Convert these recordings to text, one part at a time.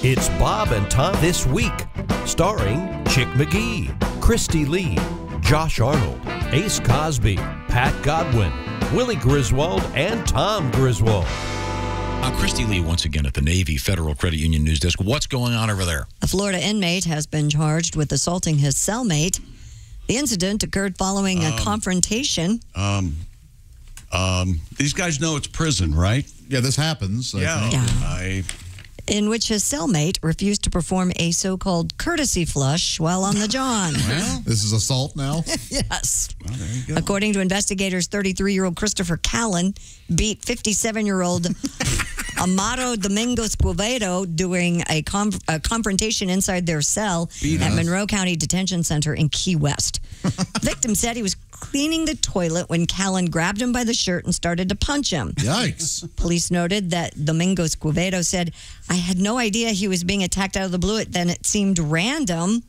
It's Bob and Tom This Week, starring Chick McGee, Christy Lee, Josh Arnold, Ace Cosby, Pat Godwin, Willie Griswold, and Tom Griswold. Christy Lee, once again at the Navy Federal Credit Union News Desk. What's going on over there? A Florida inmate has been charged with assaulting his cellmate. The incident occurred following a confrontation. These guys know it's prison, right? Yeah, this happens. In which his cellmate refused to perform a so-called courtesy flush while on the john. Well, this is assault now? Yes. Well, there you go. According to investigators, 33-year-old Christopher Callan beat 57-year-old Amado Domingo Escobedo during a confrontation inside their cell at Monroe County Detention Center in Key West. Victim said he was cleaning the toilet when Callan grabbed him by the shirt and started to punch him. Yikes. Police noted that Domingo Escobedo said, "I had no idea he was being attacked out of the blue. Then it seemed random."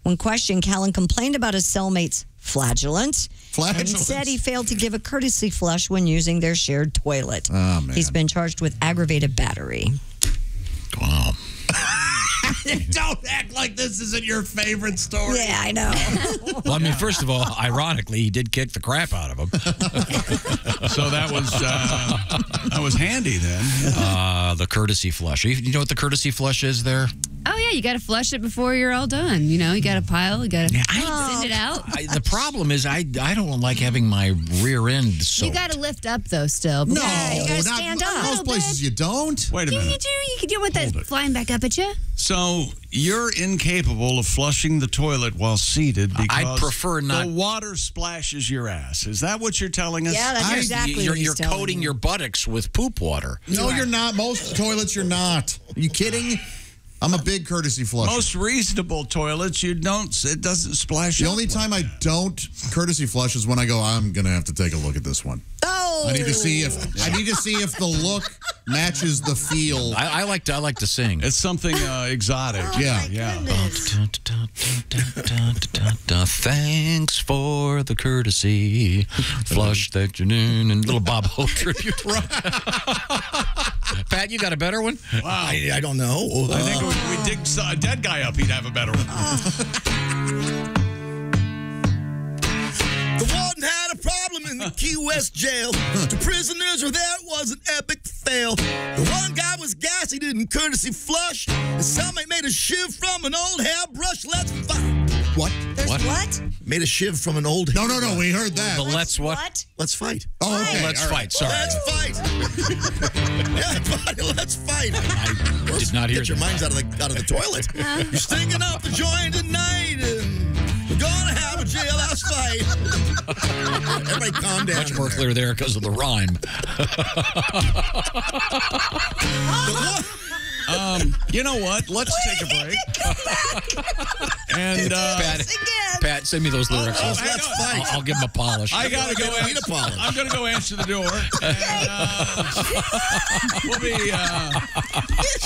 When questioned, Callan complained about his cellmate's flatulence and said he failed to give a courtesy flush when using their shared toilet. Oh, man. He's been charged with aggravated battery. Wow. Don't act like this isn't your favorite story. Yeah, I know. Well, I mean, first of all, ironically, he did kick the crap out of him. So that was handy then. The courtesy flush. You know what the courtesy flush is there? Oh, yeah, you got to flush it before you're all done. You know, you got to pile, you got to send it out. The problem is I don't like having my rear end soaked. You got to lift up, though, still. No, you gotta stand up. Most places you don't. Wait a minute. You do. You don't want that flying back up at you. So you're incapable of flushing the toilet while seated because I'd prefer not. The water splashes your ass. Is that what you're telling us? Yeah, that's exactly what You're he's telling coating me. your buttocks with poop water. No, you're not. Most toilets, you're not. Are you kidding? I'm a big courtesy flusher. Most reasonable toilets, it doesn't splash. The only time I don't courtesy flush is when I go, I'm going to have to take a look at this one. Oh! I need to see if the look matches the feel. I like to sing. It's something exotic. Yeah. Thanks for the courtesy flush that you're in. And little Bob Hope tribute. Pat, you got a better one? Wow. I don't know. I think we dig a dead guy up, he'd have a better one. The warden had a problem in the Key West jail. The prisoners were there, it was an epic fail. The one guy was gassy, he didn't courtesy flush. The cellmate made a shiv from an old hairbrush. Let's fight. What? What? Made a shiv from an old No, we heard that. The let's what? Let's fight. Oh, okay. Let's fight. Sorry. Let's fight. Yeah, buddy, let's fight. I did not hear Get your that. minds out of the toilet. You're stinking up the joint tonight, and we're gonna have a jailhouse fight. Everybody calm down. Much more clear there because of the rhyme. You know what? Let's take a break. And Pat, send me those lyrics. hang Let's on. fight. I'll give him a polish. I gotta go. I'm gonna go answer the door. And,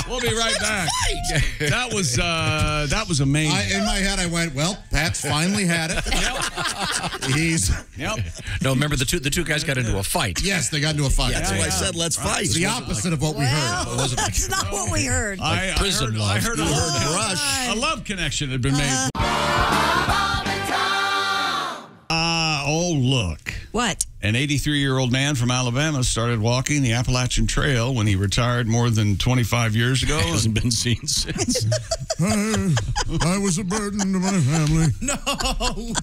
we'll be right back. That was amazing. In my head, I went, well, Pat's finally had it. Yep. No, remember the two guys got into a fight. Yes, they got into a fight. That's why I said let's fight. It's the opposite of what we heard. Well, that's not what we heard. I prison heard love. a love connection had been made. Oh, look. What? An 83-year-old man from Alabama started walking the Appalachian Trail when he retired more than 25 years ago. Hasn't been seen since. I was a burden to my family. No,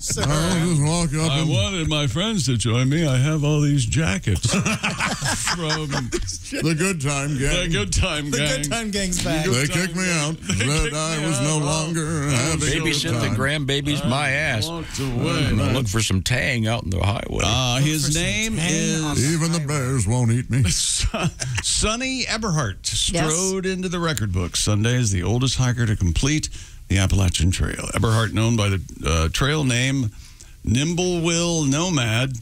sir. I'll just walk up I wanted my friends to join me. I have all these jackets from the good time gang. the Good Time Gang. The Good Time Gang's back. They kicked me out. Said I was no longer having a good Babysit the time. grandbaby's my ass. Walked I'm away. gonna look for some tang out in the highway. His name is Even the bears won't eat me. Sonny Eberhardt strode into the record book Sunday as the oldest hiker to complete the Appalachian Trail. Eberhardt, known by the trail name Nimblewill Nomad,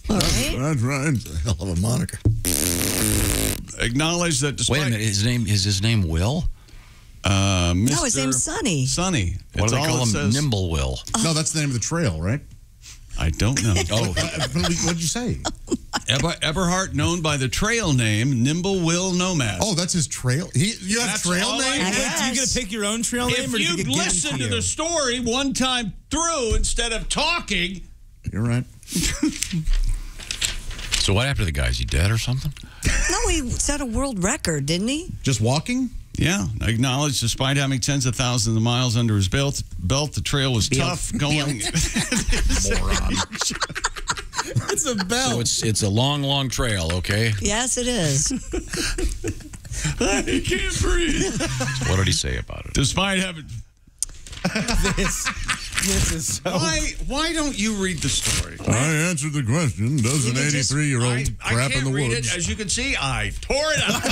All right. That's right. Hell of a moniker. acknowledged that despite... Wait a minute, his name Will? Mr. No, his name's Sonny. Sonny. What do they call him? Says. Nimblewill. No, that's the name of the trail, right? I don't know. Oh, What did you say? Eberhart, known by the trail name Nimble Will Nomad. Oh, that's his trail? You have That's trail all I name? have. Do you get to pick your own trail name? If you'd listen to the story one time through instead of talking. You're right. So what happened to the guy? Is he dead or something? No, he set a world record, didn't he? Just walking? Yeah, acknowledged despite having tens of thousands of miles under his belt, the trail was tough going. Moron. It's a belt. So it's a long trail, okay? Yes, it is. He can't breathe. So what did he say about it? Despite having... This is so... Why don't you read the story? I answered the question. Does an 83-year-old crap in the read woods? it. As you can see, I tore it out.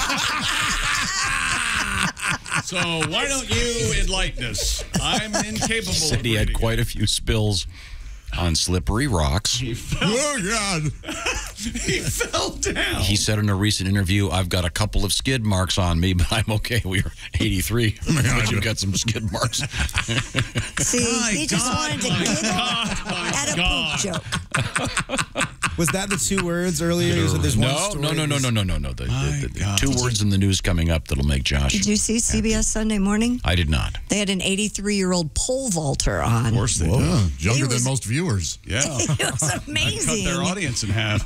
So why don't you enlighten us? I'm incapable of Said he had reading quite a few spills on slippery rocks. Oh, God. He fell down. He said in a recent interview, I've got a couple of skid marks on me, but I'm okay. We were 83. But you've got some skid marks. See, he just wanted to giggle at a God. poop joke. Was that the 2 words earlier? You said there's one story. No. The 2 Did words in the news coming up that'll make Josh. Did you see CBS Sunday Morning? I did not. They had an 83-year-old pole vaulter on. Of course they do. Younger He was- than most viewers. Yeah. It was amazing. Cut their audience in half.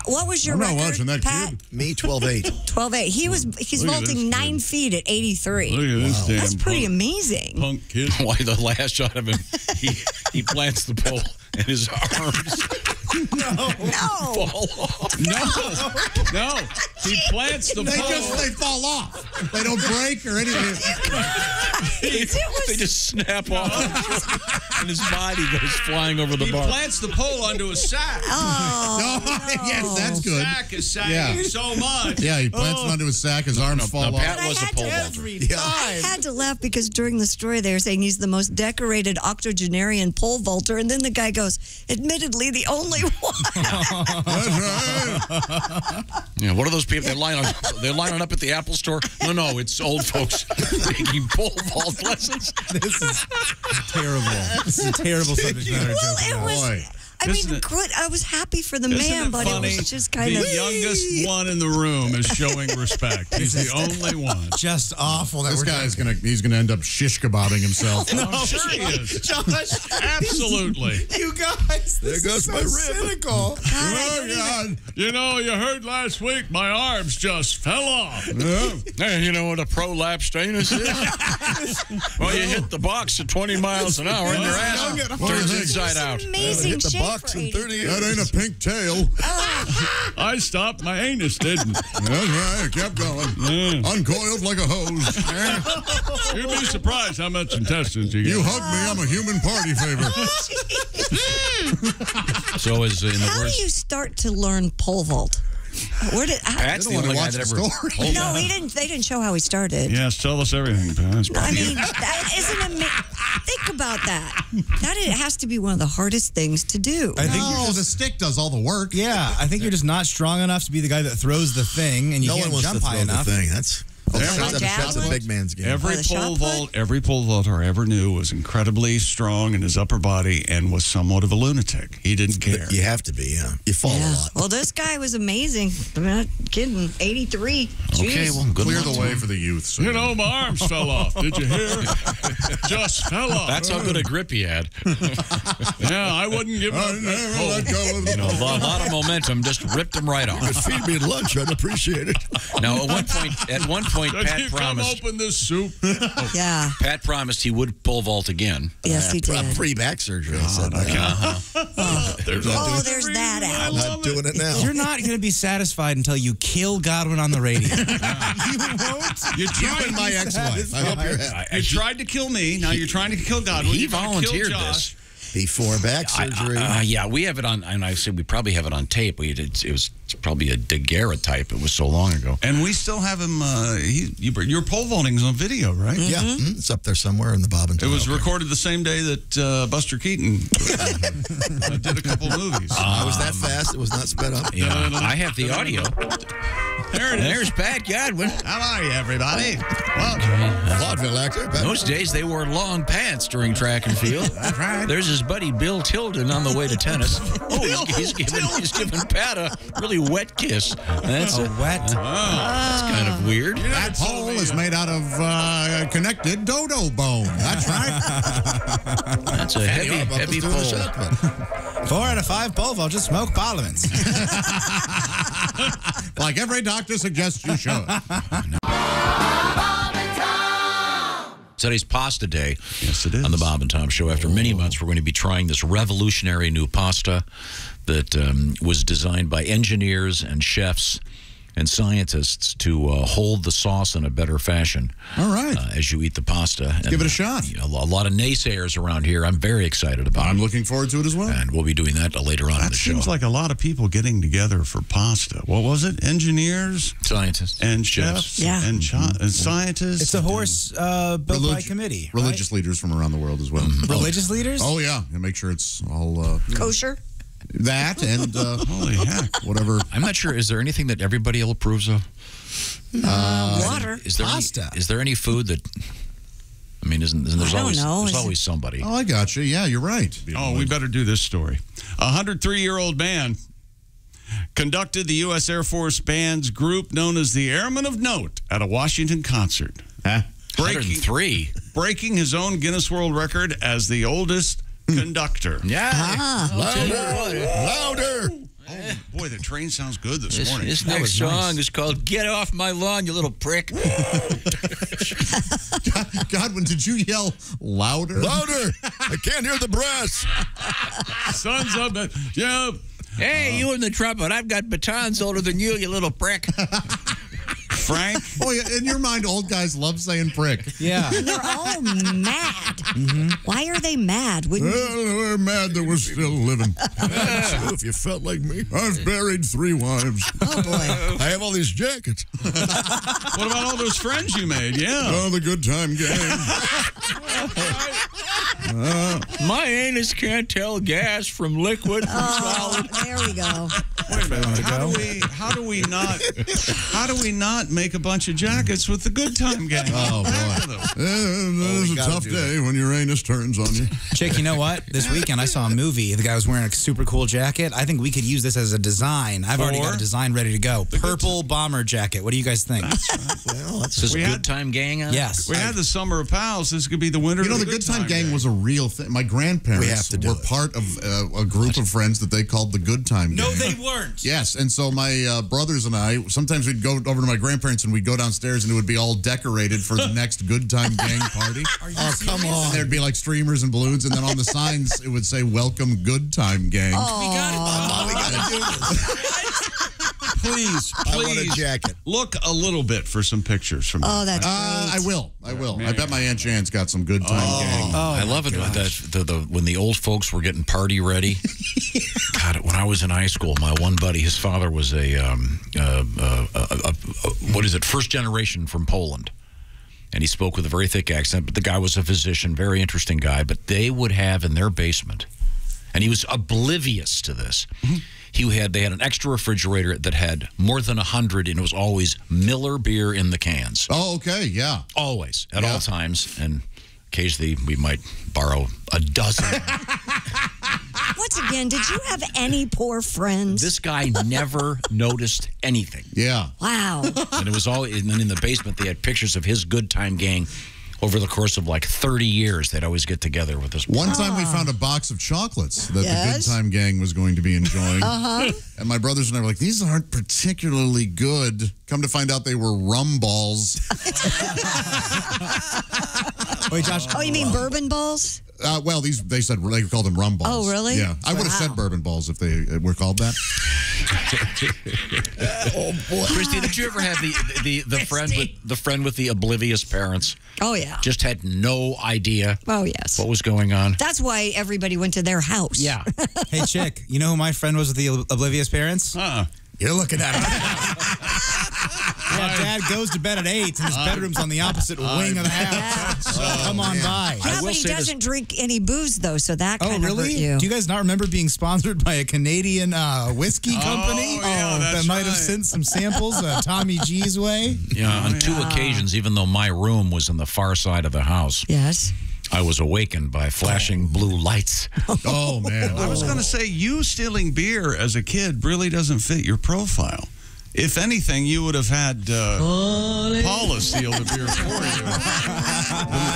What was your I'm not record, watching that Pat? kid. Me, 12-8. 12.8. He's Look at this vaulting 9 kid. feet at 83. Look at this damn That's pretty punk, amazing. punk kid. Why the last shot of him, he plants the pole and his arms No. fall off. No. He plants the pole. They fall off. They don't break or anything. They just snap off and his body goes flying over the He bar. plants the pole onto a sack. Oh, Yes, that's The good. sack is sagging so much. Yeah, he plants it onto his sack. His arms fall Now, off. Pat was a pole vaulter. I had to laugh because during the story they were saying he's the most decorated octogenarian pole vaulter, and then the guy goes, admittedly, the only one. That's right. Yeah, what are those people? They're lining up at the Apple store. No, it's old folks taking pole vault lessons. This is terrible. This is a terrible subject matter. Well, joke it about. was. Boy. I Isn't mean, it- good. I was happy for the Isn't man, it but funny? it was just kind the of youngest one in the room is showing respect. He's the only one. Just awful. That This we're guy's he's gonna end up shish kebabbing himself. I'm sure he is. Josh, Absolutely. you guys. There goes my rib. Cynical. Oh, God. You know, you heard last week my arms just fell off. Hey, you know what a prolapse anus is? Well, you hit the box at 20 miles an hour and your ass turns inside out. amazing Hit the shape box for in 80. 30 years. That ain't a pink tail. I stopped. My anus didn't. That's right. It kept going. Uncoiled like a hose. You'd be surprised how much intestines you get. You hug me, I'm a human party favor. So is in the How do worst. you start to learn pole vault? Where did? Pat's I the don't only wanna guy that watch the ever. story. No, he didn't. They didn't show how he started. Yes, tell us everything, Pat. I mean, that isn't amazing. Think about that. It has to be one of the hardest things to do. I think No, the stick does all the work. Yeah, I think you're just not strong enough to be the guy that throws the thing, and you No one can't wants to jump high throw the enough. thing. That's that's a big man's game. Every the pole shot put? vault, every pole vaulter I ever knew was incredibly strong in his upper body and was somewhat of a lunatic. He didn't care. You have to be, yeah. You fall a Yeah. lot. Well, this guy was amazing. I'm not kidding. 83. Okay, Jeez. well, good Clear luck the to way him. for the youth. So You know, my arms fell off. Did you hear? Just fell off. That's how good a grip he had. Yeah, I wouldn't give up. I never let go of the You know, a lot of momentum just ripped him right off. Feed me lunch. I'd appreciate it. Now, at one point, Could Pat you come promised. open this soup? Yeah. Pat promised he would pole vault again. Yes, he did. Pre-back surgery. I said that. There's There's that I out. love Not doing it now. You're not going to be satisfied until you kill Godwin on the radio. You won't. You tried, my ex-wife. I hope you're happy. you tried to kill me. Now you're trying to kill Godwin. He You're gonna kill volunteered Josh. this. Before back surgery. Yeah, we have it on, and I said we probably have it on tape. It was It's probably a daguerreotype. It was so long ago. And we still have him. Your pole vaulting's on video, right? Yeah, it's up there somewhere in the Bob and Tom. It was recorded the same day that Buster Keaton did a couple movies. I was that fast. It was not sped up. Yeah, I have the audio. There it is. There's Pat Godwin. How are you, everybody? Well, vaudeville actor. Those days, they wore long pants during track and field. That's right. There's his buddy Bill Tilden on the way to tennis. Oh, he's giving Pat a really wet kiss. That's wet. That's kind of weird. That pole is made out of connected dodo bone. That's right. That's a heavy pole. 4 out of 5 pole vaults smoke parliaments. Like every doctor suggests you should. Today's Pasta Day. Yes, it is. On the Bob and Tom Show. After many months, we're going to be trying this revolutionary new pasta that was designed by engineers and chefs and scientists to hold the sauce in a better fashion. All right. As you eat the pasta. Give it a shot. A lot of naysayers around here. I'm very excited about it. I'm looking forward to it as well. And we'll be doing that later on in the show. Seems like a lot of people getting together for pasta. What was it? Engineers? Scientists. And chefs? Yeah. And scientists? It's a horse built by committee. Religious leaders from around the world as well. Religious leaders? Oh, yeah. And make sure it's all... Kosher? That and... Holy heck. Whatever. I'm not sure. Is there anything that everybody approves of? Water. Is there Pasta. Is there any food that... I mean, there's always somebody. Oh, I got you. Yeah, you're right. Oh, we better do this story. A 103-year-old man conducted the U.S. Air Force Band's group known as the Airmen of Note at a Washington concert. Huh? 103. Breaking his own Guinness World Record as the oldest conductor. Yeah. Louder. Oh, boy, the train sounds good this morning. This next song is called Get Off My Lawn, You Little Prick. Godwin, did you yell louder? Louder. I can't hear the brass. Sons of a... Yeah. Hey, you in the trumpet. I've got batons older than you, you little prick. Frank? Oh, yeah, in your mind, old guys love saying prick. Yeah. And they're all mad. Why are they mad? Wouldn't you? We're mad that we're still living. If you felt like me. I've buried 3 wives. Oh, boy. I have all these jackets. What about all those friends you made? Yeah. Oh, the good time gang. My anus can't tell gas from liquid from solid. There we go. Wait a minute. How do we not make a bunch of jackets with the good time gang? Oh, boy. It's a tough day when your anus turns on you. Chick, you know what? This weekend I saw a movie. The guy was wearing a super cool jacket. I think we could use this as a design. I've already got a design ready to go. Purple bomber jacket. What do you guys think? Well, that's Is this good time gang on? Yes. We had the Summer of Pals. This could be the winter. You know, of the Good Time Gang was a real thing. My grandparents were part of a group of friends that they called the Good Time Gang. No, they weren't. Yes, and so my brothers and I, sometimes we'd go over to my grandparents and we'd go downstairs and it would be all decorated for the next Good Time Gang party. come on. And there'd be like streamers and balloons, and then on the signs it would say, "Welcome Good Time Gang." We got it. We got to do this. Please, I want a jacket. look a little bit for some pictures from Oh, that's great. I will. I bet my Aunt Jan's got some Good Time Gang. Oh, I love it when the old folks were getting party ready. God, when I was in high school, my one buddy, his father was first generation from Poland. And he spoke with a very thick accent, but the guy was a physician, very interesting guy. But they would have in their basement, and he was oblivious to this, they had an extra refrigerator that had more than 100, and it was always Miller beer in the cans. Oh, okay, yeah. Always, at all times, and occasionally we might borrow a dozen. Once again, did you have any poor friends? This guy never noticed anything. Yeah. Wow. And it was always, and then in the basement they had pictures of his Good Time Gang. Over the course of like 30 years, they'd always get together with this. One time we found a box of chocolates that the Good Time Gang was going to be enjoying. And my brothers and I were like, these aren't particularly good. Come to find out they were rum balls. Wait, Josh. Oh, you mean bourbon balls? Well, they called them rum balls. Oh, really? Yeah. I would have said bourbon balls if they were called that. Oh, boy. Christy, did you ever have the friend with the oblivious parents? Oh, yeah. Just had no idea Oh, yes. what was going on? That's why everybody went to their house. Yeah. Hey, Chick, you know who my friend was with the oblivious parents? You're looking at it. Yeah, Dad goes to bed at 8, and his bedroom's on the opposite wing of the house. So come on by. Yeah, but he doesn't drink any booze, though, so that kind of hurt you. Do you guys not remember being sponsored by a Canadian whiskey company? That might have sent some samples Tommy G's way? Yeah, on 2 occasions, even though my room was on the far side of the house. Yes. I was awakened by flashing blue lights. Oh, man. I was going to say, you stealing beer as a kid really doesn't fit your profile. If anything, you would have had Paula steal the beer for you.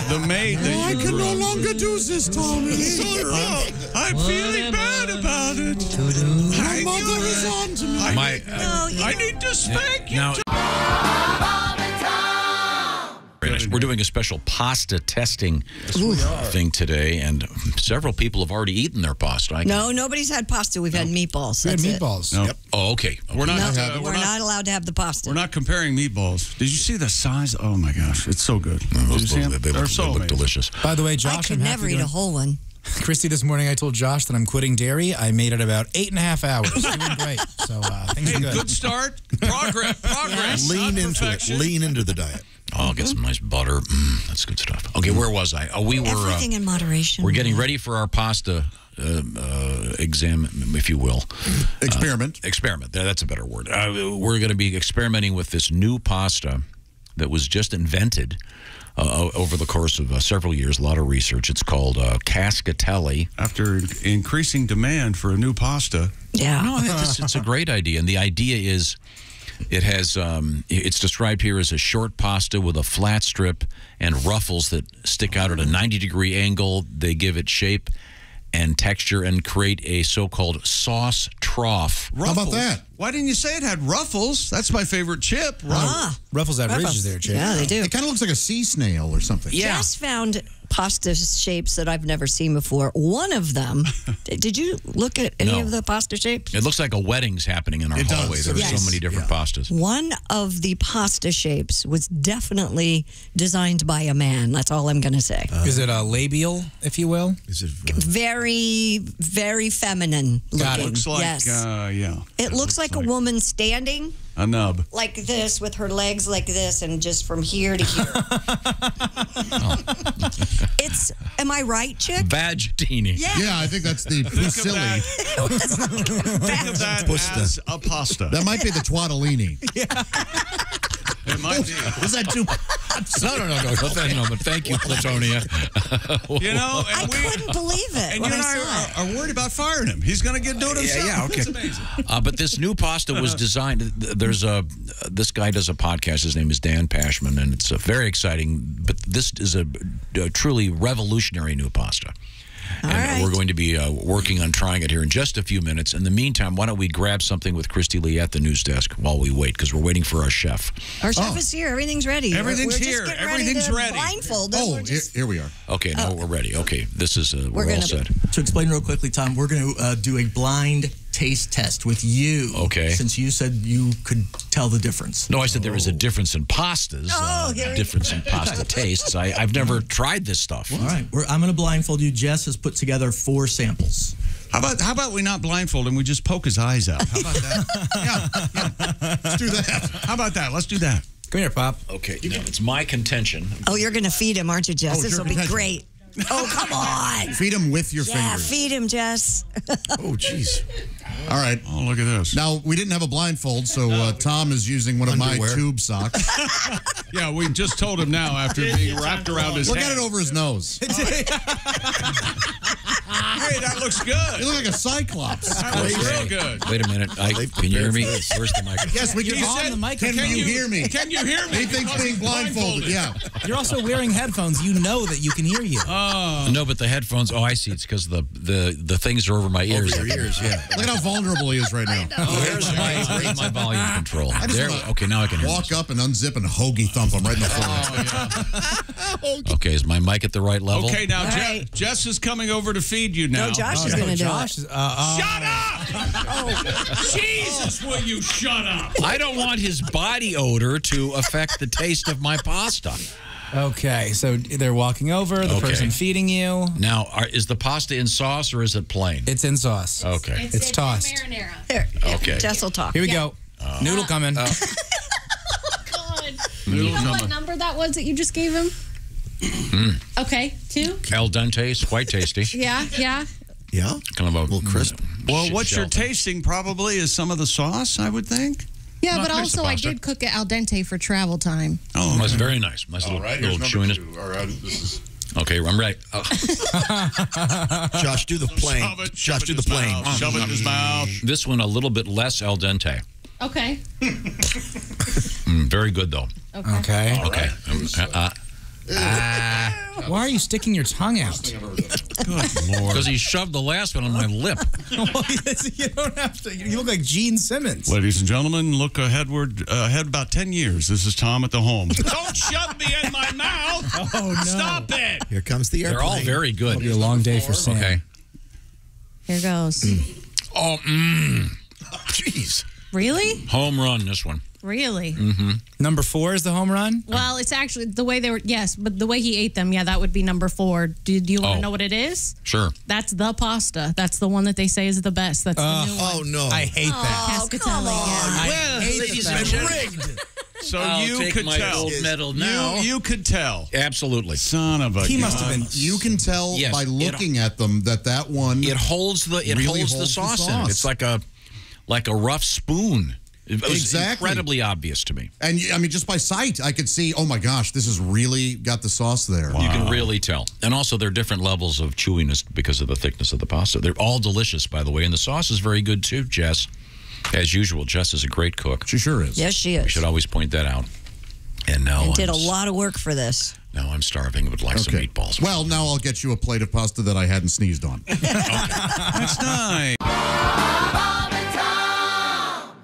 The maid that you I can no longer do this, Tommy. I'm feeling bad about it. My mother is on to me. I need to spank you. Now, we're doing a special pasta testing thing today, and several people have already eaten their pasta. No, nobody's had pasta. We've had meatballs. We had That's meatballs. No. Yep. Oh, okay. We're not. We're not allowed to have the pasta. We're not comparing meatballs. Did you see the size? Oh my gosh, it's so good. They look delicious. By the way, I Josh, could never eat a whole one. Christy, this morning I told Josh that I'm quitting dairy. I made it about 8.5 hours. Doing great. So things are good. Good start. Progress. Lean into it. Lean into the diet. Oh, I'll get some nice butter. That's good stuff. Okay, where was I? We were everything in moderation. We're getting ready for our pasta exam, if you will. Experiment. Experiment. That's a better word. We're going to be experimenting with this new pasta that was just invented over the course of several years. A lot of research. It's called cascatelli. After increasing demand for a new pasta. Yeah. No, it's a great idea, and the idea is. It has, it's described here as a short pasta with a flat strip and ruffles that stick out at a 90-degree angle. They give it shape and texture and create a so-called sauce trough. Ruffles. How about that? Why didn't you say it had ruffles? That's my favorite chip. Ruffles have ridges there, Chip. Yeah, they do. It kind of looks like a sea snail or something. Yeah. Jess found pasta shapes that I've never seen before. One of them, did you look at any of the pasta shapes? It looks like a wedding's happening in our hallway. There are so many different pastas. One of the pasta shapes was definitely designed by a man. That's all I'm going to say. Is it a labial, if you will? Is it Very, very feminine looking. It looks like, yes. yeah. It looks like a woman standing a nub. like this with her legs like this and just from here to here. It's, am I right, Chick? Vagittini. Yeah. I think that's the fusilli. Think of that as a pasta. That might be the twattolini. It might be. Was that too? No, but thank you, Platonia. You know, I couldn't believe it and when you and I saw it. I are worried about firing him. He's going to do it himself. Yeah, okay. It's amazing. But this new pasta was designed. There's this guy does a podcast. His name is Dan Pashman, and it's very exciting. But this is a truly revolutionary new pasta. And we're going to be working on trying it here in just a few minutes. In the meantime, why don't we grab something with Christy Lee at the news desk while we wait, because we're waiting for our chef. Our chef is here. Everything's ready. Everything's we're here. Just getting Everything's ready. Blindfold. Oh, here we are. Okay, now we're ready. Okay, this is we're all set. To explain real quickly, Tom, we're going to do a blind taste test with you. Okay. Since you said you could tell the difference. No, I said there is a difference in pastas, difference in pasta tastes. I've never tried this stuff. All right, I'm going to blindfold you. Jess has put together 4 samples. How about we not blindfold him? We just poke his eyes out. How about that? yeah. Let's do that. How about that? Let's do that. Come here, Pop. Okay, now it's my contention. Oh, you're going to feed him, aren't you, Jess? Oh, This will be contention. great. Oh, come on. Feed him with your Yeah, fingers. feed him, Jess. Oh, jeez. All right. Oh, look at this. Now, we didn't have a blindfold, so Tom is using one of my tube socks. Yeah, we just told him now after being wrapped around his Look head. at it over his nose. Hey, that looks good. You look like a cyclops. That looks real good. Wait a minute. Can you hear me? Where's the microphone? Yes, we can. You're on the microphone. Can you hear me? Can you hear me? He thinks being blindfolded. Yeah. You're also wearing headphones. You know that you can hear you. No, but the headphones. Oh, I see. It's because the things are over my ears. Over your ears, yeah. Look at how vulnerable he is right now. Where's my volume control? There. Okay, now I can hear. Walk up and unzip and hoagie thump him right in the forehead. Okay, is my mic at the right level? Okay, now right. Jess is coming over to feed you now. No, Josh is going to do it. Shut up! Jesus, will you shut up? I don't want his body odor to affect the taste of my pasta. Okay, so they're walking over, the person feeding you. Now, is the pasta in sauce or is it plain? It's in sauce. Okay. It's tossed. Here, Okay. Jess will talk. Here we go. Noodle coming. God. You know what number that was that you just gave him? Okay, 2. Al dente is quite tasty. Yeah. Yeah? Kind of a little crisp. Well, what you're tasting probably is some of the sauce, I would think. Yeah, Not but just the also I pasta. did cook it al dente for travel time. Oh, That's very nice. Nice All right, little here's number chewiness. 2. All right, this is... Okay, I'm ready. Josh, do the plane. Josh, do the plane. Shove it in his mouth. This one a little bit less al dente. Okay. Very good though. Okay. Okay. Why are you sticking your tongue out? Good Lord. Because he shoved the last one on my lip. You don't have to. You look like Gene Simmons. Ladies and gentlemen, look ahead about 10 years. This is Tom at the home. Don't shove me in my mouth. Oh, no. Stop it. Here comes the airplane. They're all very good. It'll be a long day for Sam. Okay. Here goes. Oh, Jeez. Really? home run, this one. Really? Number 4 is the home run? Well, it's actually the way they were. Yes, but the way he ate them, yeah, that would be number 4. Do you want to know what it is? Sure. That's the pasta. That's the one that they say is the best. That's the new one. Oh, no. I hate that. Cascatelli. Yeah. I hate ladies that. and gentlemen. So I'll you take could my tell. gold medal now. You could tell. Absolutely. Son of a He gun. must have been. You can tell Yes, by looking at them that one... It holds the really holds the sauce in it. It's like a rough spoon. It was Exactly. incredibly obvious to me. And I mean, just by sight, I could see, oh my gosh, this has really got the sauce there. You can really tell. And also, there are different levels of chewiness because of the thickness of the pasta. They're all delicious, by the way. And the sauce is very good, too, Jess. As usual, Jess is a great cook. She sure is. Yes, she We is. should always point that out. And now And did a lot of work for this. Now I'm starving. Would like some meatballs. Well, now I'll get you a plate of pasta that I hadn't sneezed on. That's nice.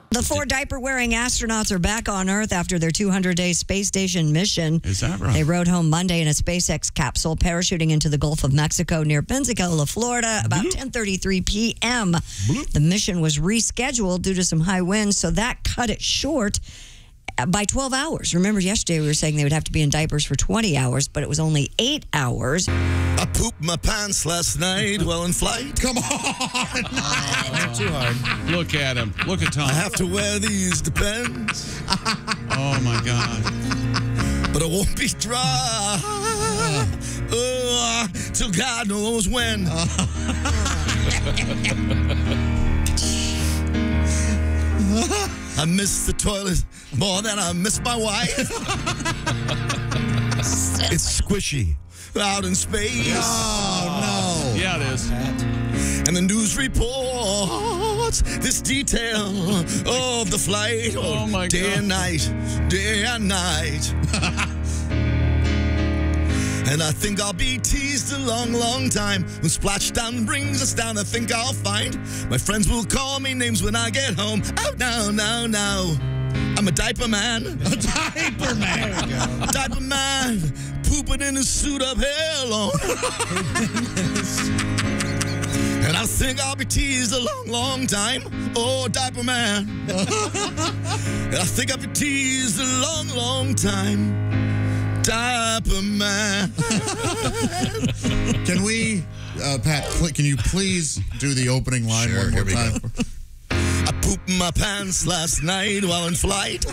The 4 diaper-wearing astronauts are back on Earth after their 200-day space station mission. Is that right? They rode home Monday in a SpaceX capsule, parachuting into the Gulf of Mexico near Pensacola, Florida, about 10:33 p.m. The mission was rescheduled due to some high winds, so that cut it short by 12 hours. Remember, yesterday we were saying they would have to be in diapers for 20 hours, but it was only 8 hours. I pooped my pants last night while in flight. Come on! Not too hard. Look at him. Look at Tom. I have to wear these Depends, Oh, my God. but it won't be dry. Till God knows when. I miss the toilet more than I miss my wife. It's squishy out in space. Oh, no. Yeah, it is. And the news reports this detail of the flight. Oh, my day God. and night, day and night. And I think I'll be teased a long, long time. When splashdown brings us down, I think I'll find my friends will call me names when I get home. Oh, no, no, no. I'm a diaper man. A diaper man. Diaper man, pooping in a suit of hair alone. And I think I'll be teased a long, long time. Oh, diaper man. And I think I'll be teased a long, long time. Diaper man. Can we, Pat, can you please do the opening line one more time? I pooped my pants last night while in flight.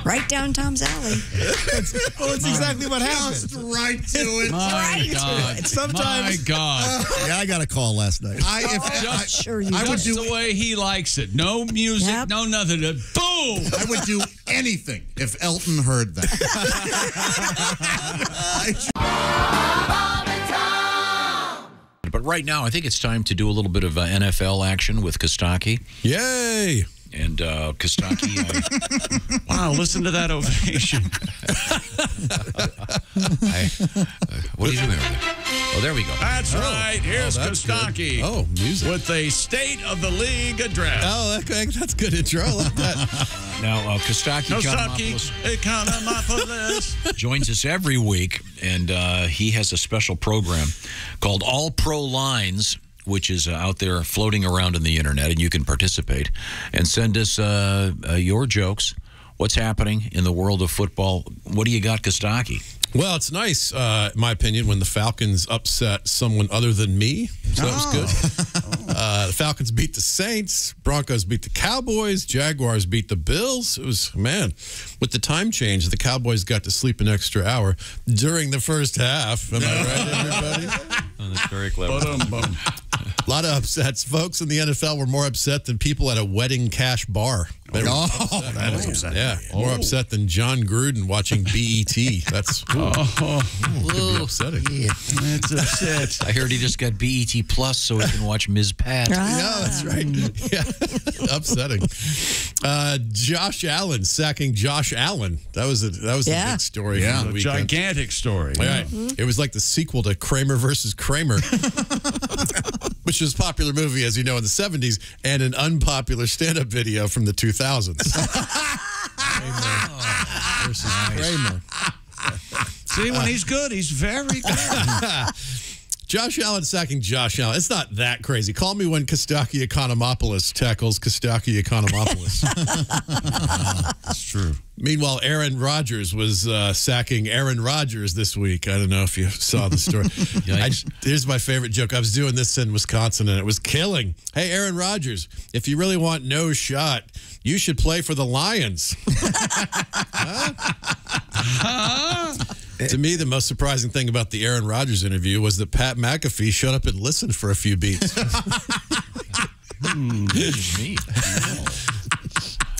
Right down Tom's alley. Well, that's exactly what happened. Just right to it. My God. Sometimes- My God. Yeah, I got a call last night. Sure you I would did. do The way he likes it. No music, Yep. no nothing. Boom! I would do anything if Elton heard that. But right now, I think it's time to do a little bit of NFL action with Costaki. Yay! And Costaki, Wow, listen to that ovation. what are you doing over there? Oh, there we go. That's right. Here's that's Costaki. good. Oh, music. With a State of the League address. Oh, that's good intro. I like that. Now, Costaki Economopoulos joins us every week, and he has a special program called All Pro Lines, which is out there floating around in the internet, and you can participate and send us your jokes. What's happening in the world of football? What do you got, Costaki? Well, it's nice, in my opinion, when the Falcons upset someone other than me. So that was good. The Falcons beat the Saints. Broncos beat the Cowboys. Jaguars beat the Bills. It was, man, with the time change, the Cowboys got to sleep an extra hour during the first half. Am I right, everybody? Oh, that's very clever. A lot of upsets. Folks in the NFL were more upset than people at a wedding cash bar. That is upsetting. Yeah, more upset than John Gruden watching BET. That's could be upsetting. Yeah. That's upset. I heard he just got BET Plus so he can watch Ms. Pat. Yeah, that's right. Yeah, upsetting. Josh Allen sacking Josh Allen. That was a big story. Yeah, from the weekend. gigantic story. Right. It was like the sequel to Kramer versus Kramer, which was a popular movie, as you know, in the 70s, and an unpopular stand-up video from the 2000s. Kramer versus Kramer. See, when he's good, he's very good. Josh Allen sacking Josh Allen. It's not that crazy. Call me when Costaki Economopoulos tackles Costaki Economopoulos. That's true. Meanwhile, Aaron Rodgers was sacking Aaron Rodgers this week. I don't know if you saw the story. Here's my favorite joke. I was doing this in Wisconsin, and it was killing. Hey, Aaron Rodgers, if you really want no shot, you should play for the Lions. To me, the most surprising thing about the Aaron Rodgers interview was that Pat McAfee shut up and listened for a few beats.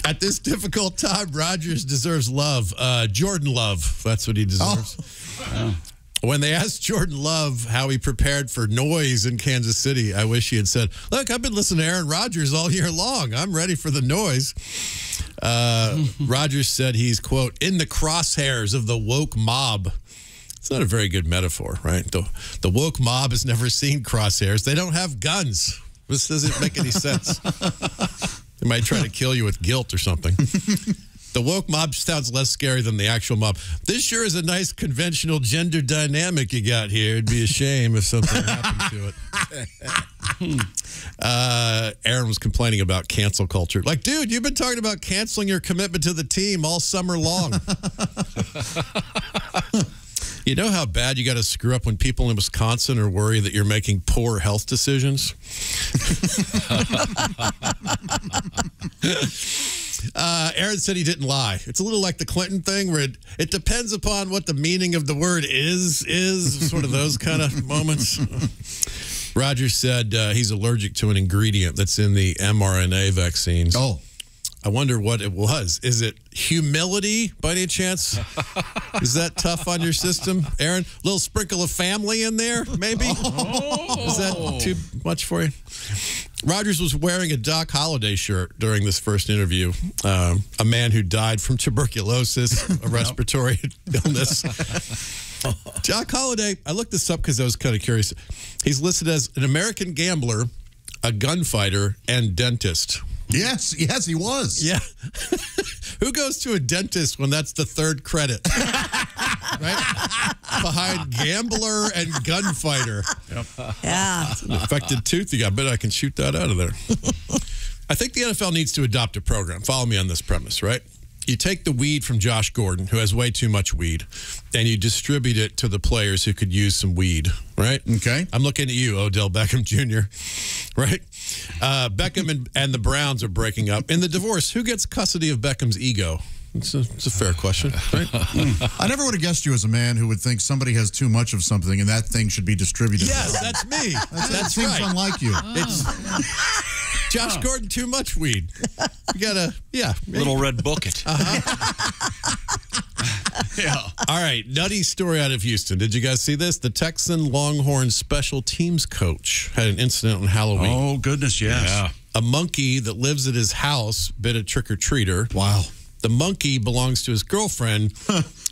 At this difficult time, Rodgers deserves love. Jordan Love, that's what he deserves. When they asked Jordan Love how he prepared for noise in Kansas City, I wish he had said, look, I've been listening to Aaron Rodgers all year long. I'm ready for the noise. Rodgers said he's, quote, in the crosshairs of the woke mob. It's not a very good metaphor, right? The woke mob has never seen crosshairs. They don't have guns. This doesn't make any sense. They might try to kill you with guilt or something. The woke mob sounds less scary than the actual mob. This sure is a nice conventional gender dynamic you got here. It'd be a shame if something happened to it. Aaron was complaining about cancel culture. Like, dude, you've been talking about canceling your commitment to the team all summer long. You know how bad you got to screw up when people in Wisconsin are worried that you're making poor health decisions? Aaron said he didn't lie. It's a little like the Clinton thing where it depends upon what the meaning of the word is sort of those kind of moments. Rodgers said he's allergic to an ingredient that's in the mRNA vaccines. Oh. I wonder what it was. Is it humility by any chance? Is that tough on your system, Aaron? A little sprinkle of family in there, maybe? Is that too much for you? Rodgers was wearing a Doc Holliday shirt during this first interview. A man who died from tuberculosis, a respiratory illness. Doc Holliday, I looked this up because I was kind of curious. He's listed as an American gambler, a gunfighter, and dentist. Yes, he was. Yeah. Who goes to a dentist when that's the third credit? Right? Behind gambler and gunfighter. Yep. Yeah. It's an affected tooth. I bet I can shoot that out of there. I think the NFL needs to adopt a program. Follow me on this premise, right? You take the weed from Josh Gordon, who has way too much weed, and you distribute it to the players who could use some weed, right? Okay. I'm looking at you, Odell Beckham Jr., right? Beckham and the Browns are breaking up. In the divorce, who gets custody of Beckham's ego? It's a fair question, right? I never would have guessed you as a man who would think somebody has too much of something and that thing should be distributed. Yes, that's me. That seems right. unlike you. It's Josh Gordon, too much weed. You gotta, Little red bucket. Yeah. All right, nutty story out of Houston. Did you guys see this? The Texan Longhorn special teams coach had an incident on Halloween. Oh, goodness, yes. Yeah. A monkey that lives at his house bit a trick-or-treater. Wow. The monkey belongs to his girlfriend,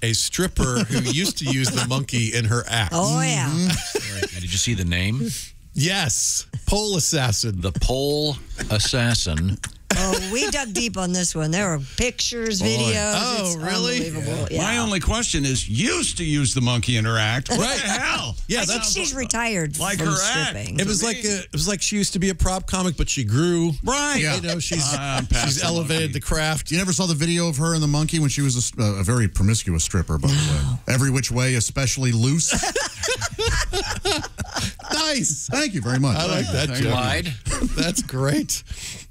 a stripper who used to use the monkey in her act. Oh, yeah. Did you see the name? Yes. Pole assassin. The pole assassin Oh, we dug deep on this one. There were pictures, videos. Oh, it's really? Unbelievable. Yeah. My only question is, used to use the monkey in her act. What the hell? Yeah, I think she's retired like from her stripping. act. It was like she used to be a prop comic, but she grew. Right. Yeah. You know, she's past the elevated monkey. the craft. You never saw the video of her and the monkey when she was a very promiscuous stripper, by the way. Every which way, especially loose. Nice. Thank you very much. I like that, Joe. Lied. That's great.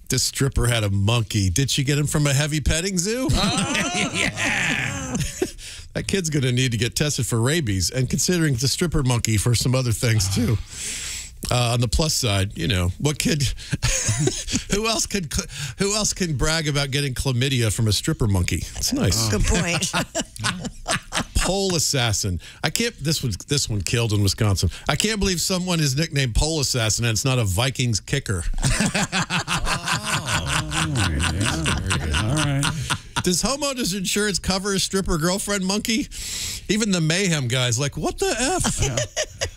This stripper had a monkey. Did she get him from a heavy petting zoo? Yeah. That kid's going to need to get tested for rabies, and considering it's a stripper monkey for some other things too. On the plus side, you know, what kid? Who else can brag about getting chlamydia from a stripper monkey? It's nice. Good point. Pole assassin. I can't. This one killed in Wisconsin. I can't believe someone is nicknamed Pole Assassin and it's not a Vikings kicker. All right. Does homeowners insurance cover a stripper girlfriend monkey? Even the mayhem guys like, what the F?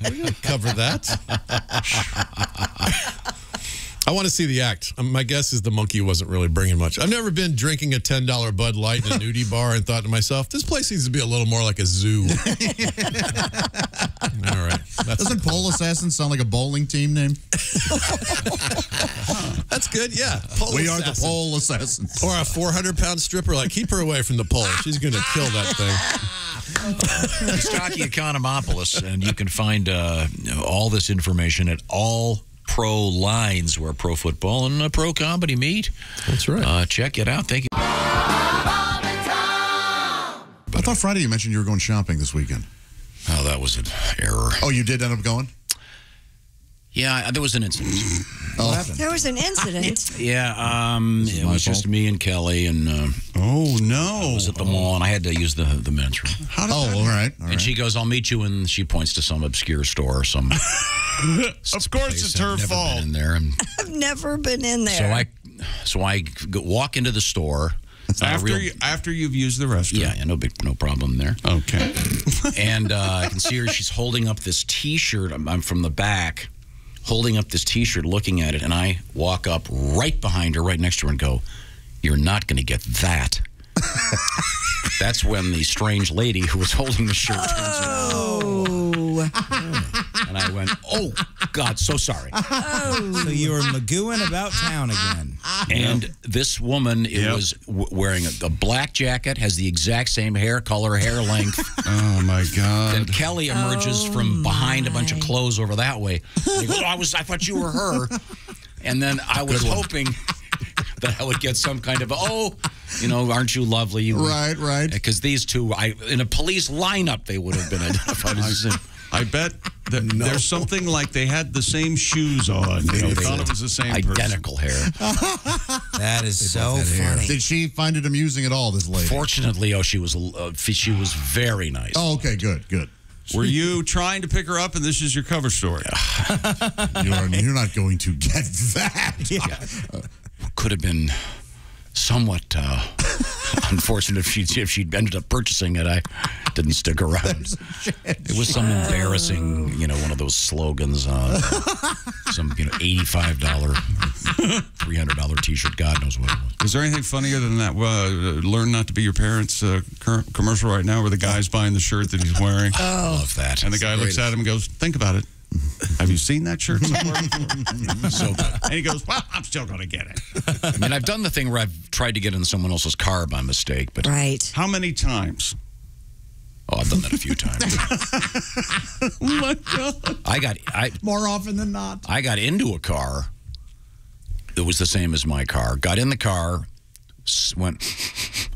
We don't cover that. I want to see the act. My guess is the monkey wasn't really bringing much. I've never been drinking a $10 Bud Light in a nudie bar and thought to myself, this place needs to be a little more like a zoo. All right. Doesn't Pole Assassin sound like a bowling team name? That's good, yeah. We are the Pole Assassins. Or a 400-pound stripper, like, keep her away from the pole. She's going to kill that thing. Costaki Economopolis, and you can find all this information at all pro lines where pro football and pro comedy meet. That's right. Check it out. Thank you. I thought Friday you mentioned you were going shopping this weekend. Oh, that was an error. Oh, you did end up going? Yeah, there was an incident. What happened? There was an incident. Yeah, it was just me and Kelly, and oh no, I was at the mall, and I had to use the men's room. All right. And she goes, "I'll meet you," and she points to some obscure store, some. Of course, it's her fault. In there, and I've never been in there. so I walk into the store. After you've used the restroom. Yeah, no problem there. Okay. And I can see her. She's holding up this T-shirt. I'm from the back, holding up this T-shirt, looking at it, and I walk up right behind her, right next to her, and go, "You're not going to get that." That's when the strange lady who was holding the shirt turns around. And I went, "Oh, God, so sorry." So you were magooing about town again. And this woman was wearing a black jacket, has the exact same hair color, hair length. Oh, my God. Then Kelly emerges from behind a bunch of clothes over that way. And he goes, I thought you were her. And then I was hoping that I would get some kind of, aren't you lovely? Right. Because these two, in a police lineup, they would have been identified as the same. I bet that there's something like they had the same shoes on. They thought it was the same identical hair. That is so funny. Did she find it amusing at all, this lady? Fortunately, she was very nice. Oh, okay, good. Were you trying to pick her up, and this is your cover story? You're not going to get that. Could have been somewhat unfortunate if she'd ended up purchasing it. I didn't stick around. It was some embarrassing, one of those slogans, some $85, $300 T-shirt. God knows what it was. Is there anything funnier than that? Learn Not to Be Your Parents current commercial right now, where the guy's buying the shirt that he's wearing. I love that. And the guy looks at him and goes, "Think about it. Have you seen that shirt somewhere before?" So good. And he goes, "Well, I'm still going to get it." I mean, I've done the thing where I've tried to get in someone else's car by mistake, but Right. How many times? Oh, I've done that a few times. Oh my God! More often than not. I got into a car that was the same as my car. Got in the car, went,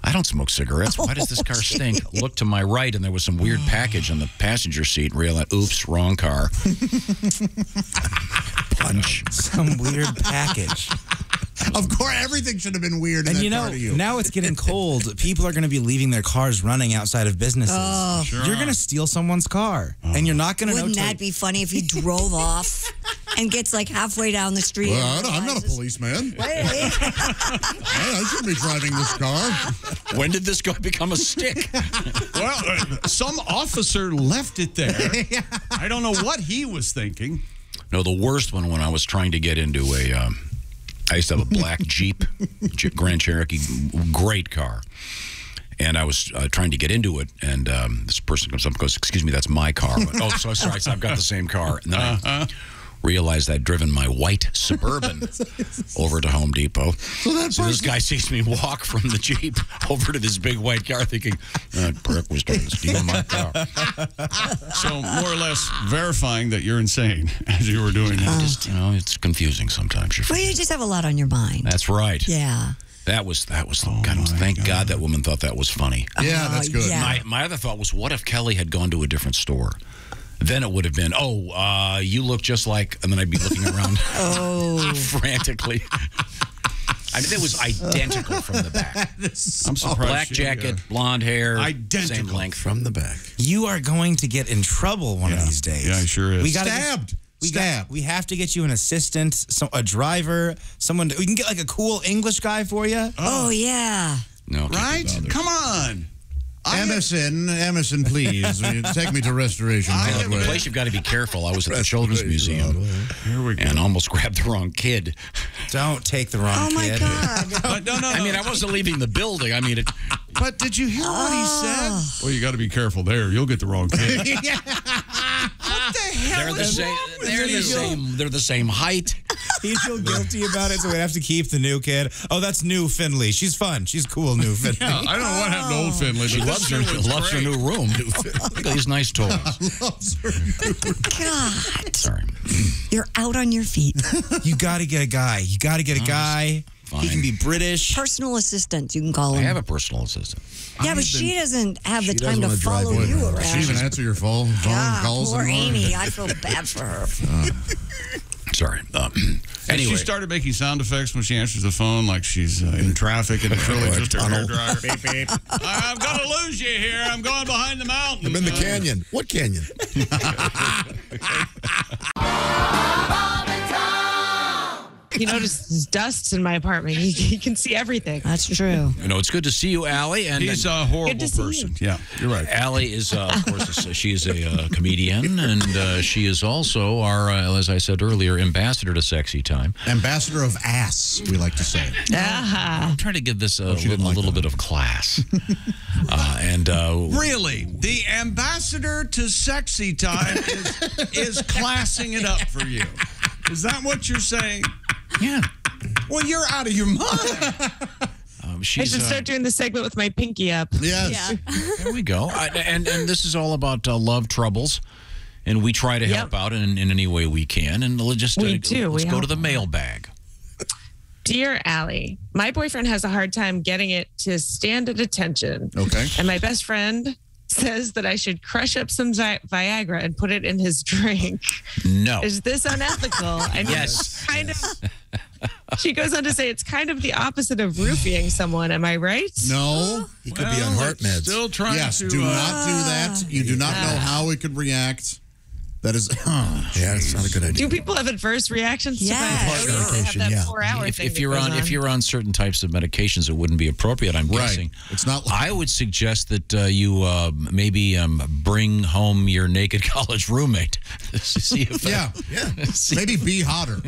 "I don't smoke cigarettes. Why does this car stink?" Looked to my right, and there was some weird package on the passenger seat. Realized, oops, wrong car. Punch. Some weird package. Of course, everything should have been weird in And that car to you. now it's getting cold. People are going to be leaving their cars running outside of businesses. Oh. Sure. You're going to steal someone's car, and you're not going to know. Wouldn't that be funny if he drove off and gets like halfway down the street? Well, I'm not a policeman. I shouldn't be driving this car. When did this guy become a stick? Well, some officer left it there. I don't know what he was thinking. No, the worst one when I was trying to get into I used to have a black Jeep, Grand Cherokee, great car. And I was trying to get into it, and this person comes up and goes, "Excuse me, that's my car." I went, "Oh, so sorry, I've got the same car." And then I realized I'd driven my white Suburban over to Home Depot. So this guy sees me walk from the Jeep over to this big white car, thinking, "That prick was trying to steal my car." So more or less verifying that you're insane as you were doing that. Just, it's confusing sometimes. Well, you just have a lot on your mind. That's right. Yeah. That was thank God that woman thought that was funny. Yeah, that's good. Yeah. My other thought was, what if Kelly had gone to a different store? Then it would have been, you look just like, and then I'd be looking around frantically. I mean, it was identical from the back. I'm surprised. Black jacket, blonde hair, identical same length from the back. You are going to get in trouble one of these days. Yeah, he sure is. We got Stabbed. We have to get you an assistant, a driver, someone. We can get like a cool English guy for you. Oh yeah. No, right? Come on. Emerson, please. Take me to Restoration The Broadway. place you've got to be careful. I was at the Children's Museum Here we go. and almost grabbed the wrong kid. Don't take the wrong Oh my kid. God. But no. I mean, I wasn't leaving the building. I mean, But did you hear what he said? Well, you got to be careful there. You'll get the wrong kid. What the hell they're the is same. wrong with They're the you? same. They're the same height. He'd feel guilty about it, so we'd have to keep the new kid. Oh, that's new Finley. She's fun. She's cool, new Finley. Yeah, I don't know what happened to old Finley. She but loves this her, new one's loves her great. new room. Look at these nice toys. God. Sorry. You're out on your feet. You got to get a guy. You got to get a guy. Fine. He can be British. Personal assistant, you can call I him. have a personal assistant. Yeah, but she doesn't have the She time to doesn't wanna follow drive you with her. around. She even answer your phone God, calls poor anymore? Amy. I feel bad for her. Sorry. Anyway. Anyway. She started making sound effects when she answers the phone, like she's in traffic and it's really just her hairdryer. Beep, beep. I'm going to lose you here. I'm going behind the mountain. I'm in the canyon. What canyon? He notices dust in my apartment. He can see everything. That's true. It's good to see you, Allie. And He's a horrible Good to see person. Yeah, you're right. Allie is, of course, she is a comedian, and she is also our, as I said earlier, ambassador to Sexy Time. Ambassador of ass, we like to say. I'm trying to give this a didn't like little that. bit of class. Really, the ambassador to Sexy Time is classing it up for you. Is that what you're saying? Yeah. Well, you're out of your mind. I She's, should start doing the segment with my pinky up. Yes. there we go. And this is all about love troubles. And we try to help out in any way we can. And let's just We do. let's We go help to the mailbag. Dear Allie, my boyfriend has a hard time getting it to stand at attention. Okay. And my best friend says that I should crush up some Viagra and put it in his drink. No. Is this unethical? I mean, Yes. it's kind of. She goes on to say it's kind of the opposite of roofing someone. Am I right? No. He could be on heart meds. Still trying Yes, to. do not do that. You do not know how it could react. That is, Yeah, it's not a good idea. Do people have adverse reactions Yes. to Viagra? Or have medication, that yeah. 4-hour thing If that you're goes on if you're on certain types of medications, it wouldn't be appropriate. I'm right. guessing. It's not like, I would suggest that you maybe bring home your naked college roommate. See if yeah. Maybe be hotter.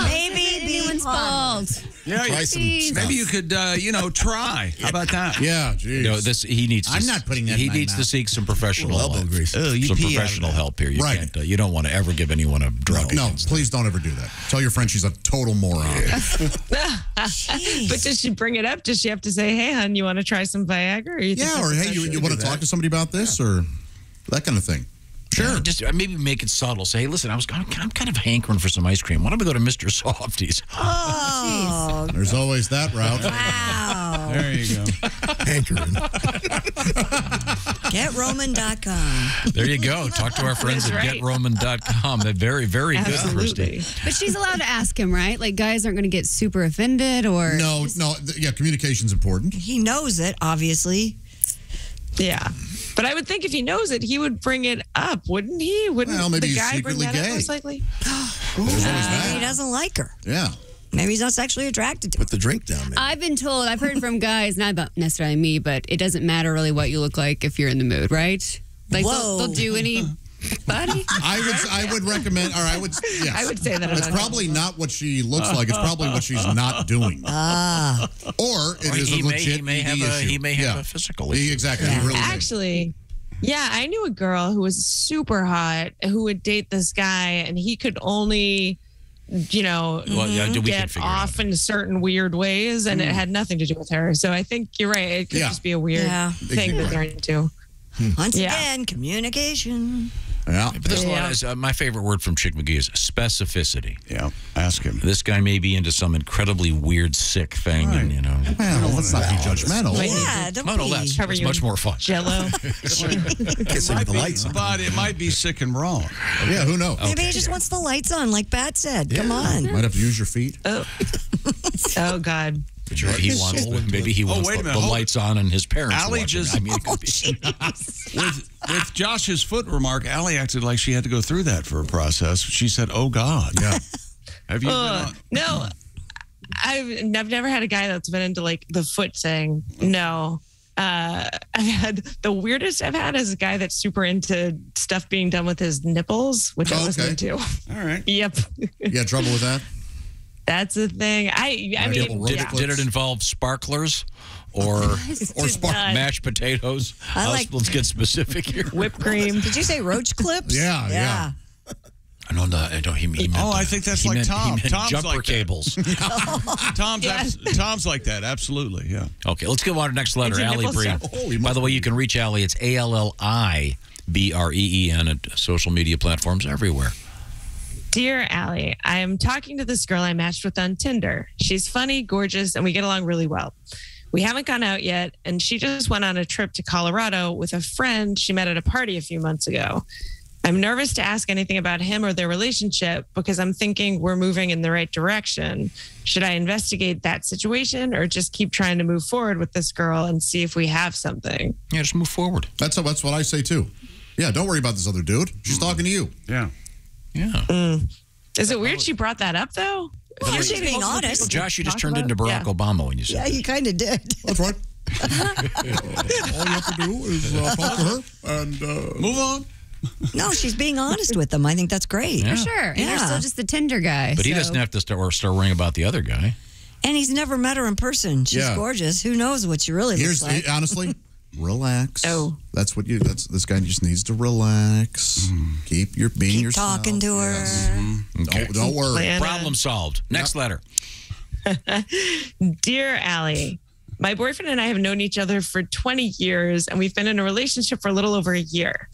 Maybe Anyone's fault. Yeah, Try some maybe you could, try. How about that? Yeah, geez. he needs. I'm not putting that in He my needs to mouth. seek some professional elbow grease. some You pee out of professional that. help here. You Right. can't. You don't want to ever give anyone a drug. No, against please don't ever do that. Tell your friend she's a total moron. But does she bring it up? Does she have to say, "Hey, hon, you want to try some Viagra?" Or you think Yeah, or that's hey, okay? you want to talk to somebody about this or that kind of thing. Sure. Yeah, just maybe make it subtle. Say, hey, listen, I'm kind of hankering for some ice cream. Why don't we go to Mr. Softy's? Oh, There's always that route. wow. There you go. Hankering. GetRoman.com. There you go. Talk to our friends at That's right. GetRoman.com. They're very, very good, Absolutely. Christy. But she's allowed to ask him, right? Like, guys aren't going to get super offended or. No, yeah, communication's important. He knows it, obviously. Yeah. But I would think if he knows it, he would bring it up, wouldn't he? Wouldn't Well, maybe the he's guy bring secretly that gay. up most likely? There's always Maybe he that. doesn't like her. Yeah. Maybe he's not sexually attracted to her. Put the drink down, man. I've been told, I've heard from guys, not about necessarily me, but it doesn't matter really what you look like if you're in the mood, right? Like Whoa. they'll do any Body? I would recommend, or I would, yes. I would say that. It's probably not what she looks like. It's probably what she's not doing. Or it is a legit issue. He may have a physical issue. Exactly. He really may. Actually, yeah, I knew a girl who was super hot who would date this guy, and he could only, get off in certain weird ways, and it had nothing to do with her. So I think you're right. It could just be a weird thing that they're into. Once again, communication. Yeah. But there's a lot of, my favorite word from Chick McGee is specificity. Yeah. Ask him. This guy may be into some incredibly weird, sick thing, and Well, let's not be judgmental. Yeah, don't be. That's much more fun. Jello. Kissing with the lights on. But it might be sick and wrong. Yeah, who knows? Maybe he just wants the lights on, like Pat said. Come on. Might have to use your feet. Oh God. He wants the lights on and his parents Alli watching. just, I mean, it could be. with Josh's foot remark, Alli acted like she had to go through that for a process. She said, "Oh God." Yeah. Have you been on? No, I've never had a guy that's been into like the foot thing. No. I've had the weirdest I've had is a guy that's super into stuff being done with his nipples, which I wasn't into. All right. Yep. You got trouble with that? That's the thing. I mean, did it involve sparklers or mashed potatoes? Let's get specific here. Whipped cream. Did you say roach clips? Yeah. No, he meant I think that's like Tom. He meant Tom's jumper like cables. Tom's like that. Absolutely. Yeah. Okay, let's go on to the next letter. Alli Breen. By the way, you can reach Alli. It's ALLIBREEN at social media platforms everywhere. Dear Alli, I am talking to this girl I matched with on Tinder. She's funny, gorgeous, and we get along really well. We haven't gone out yet, and she just went on a trip to Colorado with a friend she met at a party a few months ago. I'm nervous to ask anything about him or their relationship because I'm thinking we're moving in the right direction. Should I investigate that situation or just keep trying to move forward with this girl and see if we have something? Yeah, just move forward. That's what I say too. Yeah, don't worry about this other dude. She's talking to you. Yeah. Yeah. Is it weird she brought that up, though? Well, she's being honest. Josh, you just turned into Barack Obama when you said that. Yeah, you kind of did. That's right. All you have to do is talk to her and move on. No, she's being honest with them. I think that's great. For sure. And you're still just the Tinder guy. But he doesn't have to start worrying about the other guy. And he's never met her in person. She's gorgeous. Who knows what she really looks like? Honestly, relax. That's what this guy just needs to relax. Keep being yourself. Talking to her. Yes. Okay. Don't worry. Problem solved. Next letter. Dear Alli, my boyfriend and I have known each other for 20 years, and we've been in a relationship for a little over a year.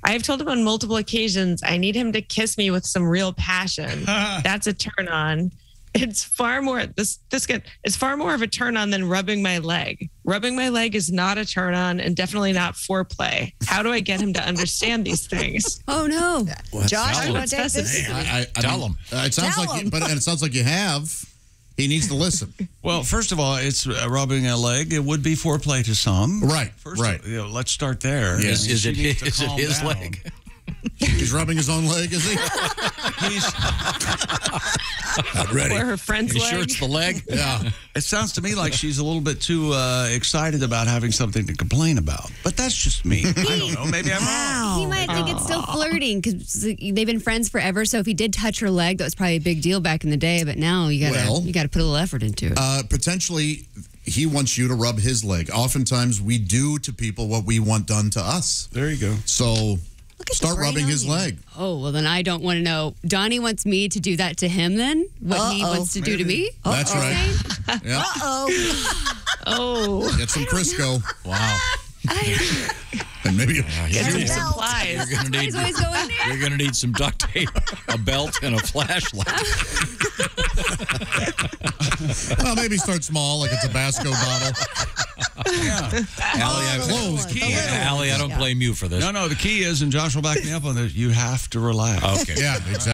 I have told him on multiple occasions I need him to kiss me with some real passion. That's a turn on. It's far more it's far more of a turn on than rubbing my leg. Rubbing my leg is not a turn on and definitely not foreplay. How do I get him to understand these things? Oh no, Josh, you want to take this? Tell him. It sounds like you have. He needs to listen. Well, first of all, it's rubbing a leg. It would be foreplay to some. Right. Let's start there. Yes. Is it his leg? He's rubbing his own leg, is he? He's not ready. Or her friend's leg. Sure it's the leg? Yeah. It sounds to me like she's a little bit too excited about having something to complain about. But that's just me. I don't know. Maybe I'm wrong. He might think it's still flirting because they've been friends forever. So if he did touch her leg, that was probably a big deal back in the day. But now you got to put a little effort into it. Potentially, he wants you to rub his leg. Oftentimes, we do to people what we want done to us. There you go. So start rubbing his leg. Oh, well, then I don't want to know. Donnie wants me to do that to him then? What he wants to do to me? That's right. Yeah. Oh. Get some Crisco. Wow. And maybe get some supplies. You're going to need some duct tape, a belt, and a flashlight. Well, maybe start small, like a Tabasco bottle. Yeah. Alli, I don't blame you for this. No, the key is, and Josh will back me up on this, you have to relax. Okay. Yeah, exactly.